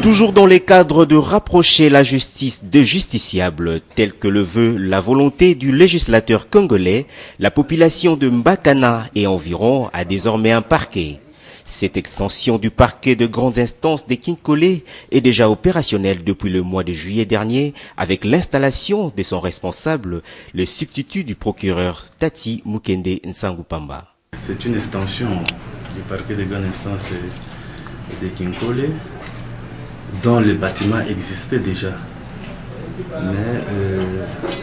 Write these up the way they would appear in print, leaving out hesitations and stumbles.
Toujours dans les cadres de rapprocher la justice de justiciables, tel que le veut la volonté du législateur congolais, la population de Mbakana et environ a désormais un parquet. Cette extension du parquet de grandes instances de Kinkole est déjà opérationnelle depuis le mois de juillet dernier avec l'installation de son responsable, le substitut du procureur Tati Mukende Nsangupamba. C'est une extension du parquet de grandes instances de Kinkole dont le bâtiment existait déjà. Mais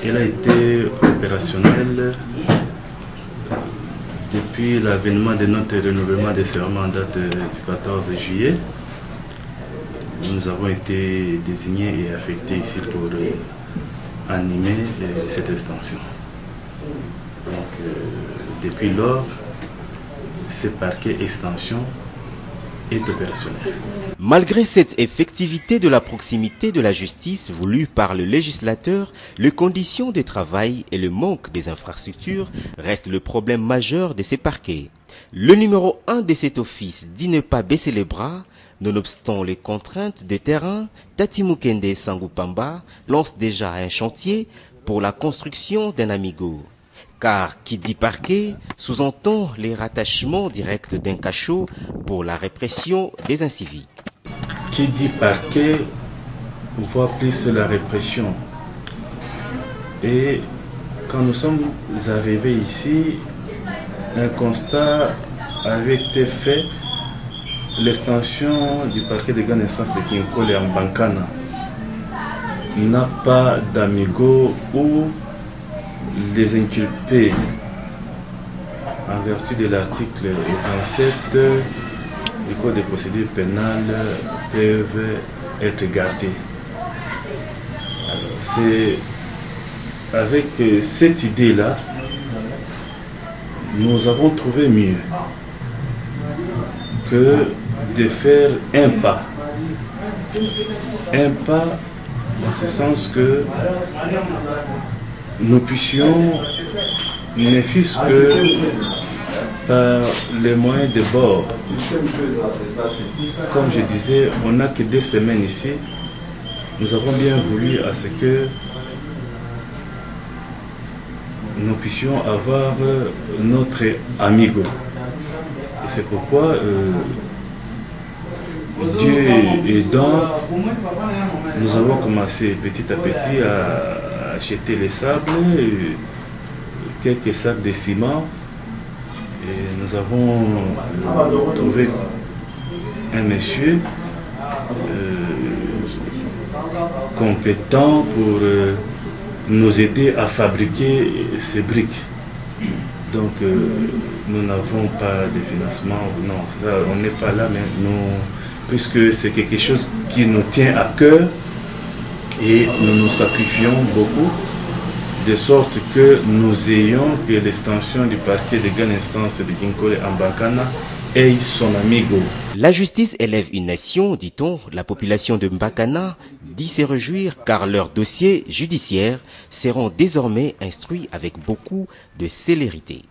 elle a été opérationnelle depuis l'avènement de notre renouvellement de serment en date du 14 juillet. Nous avons été désignés et affectés ici pour animer cette extension. Donc, depuis lors, ce parquet extension est opérationnel. Malgré cette effectivité de la proximité de la justice voulue par le législateur, les conditions de travail et le manque des infrastructures restent le problème majeur de ces parquets. Le numéro 1 de cet office dit ne pas baisser les bras. Nonobstant les contraintes de terrain, Tati Mukende Nsangupamba lance déjà un chantier pour la construction d'un amigo. Car qui dit parquet sous-entend les rattachements directs d'un cachot pour la répression des incivils. Qui dit parquet voit plus la répression. Et quand nous sommes arrivés ici, un constat avait été fait. L'extension du parquet de grande instance de Kinkole en Mbakana n'a pas d'amigo où les inculpés, en vertu de l'article 27 du Code de procédure pénale, peuvent être gardés. C'est avec cette idée-là, nous avons trouvé mieux que de faire un pas. Un pas dans ce sens que nous puissions, ne fût-ce que par les moyens de bord. Comme je disais, on n'a que 2 semaines ici. Nous avons bien voulu à ce que nous puissions avoir notre amigo. C'est pourquoi Dieu aidant, nous avons commencé petit à petit à acheter les sables, quelques sacs de ciment, et nous avons trouvé un monsieur compétent pour nous aider à fabriquer ces briques. Donc nous n'avons pas de financement, non, on n'est pas là, mais nous, puisque c'est quelque chose qui nous tient à cœur et nous nous sacrifions beaucoup, de sorte que nous ayons que l'extension du parquet de grande instance de Kinkole en Mbakana ait son amigo. La justice élève une nation, dit-on. La population de Mbakana dit se réjouir car leurs dossiers judiciaires seront désormais instruits avec beaucoup de célérité.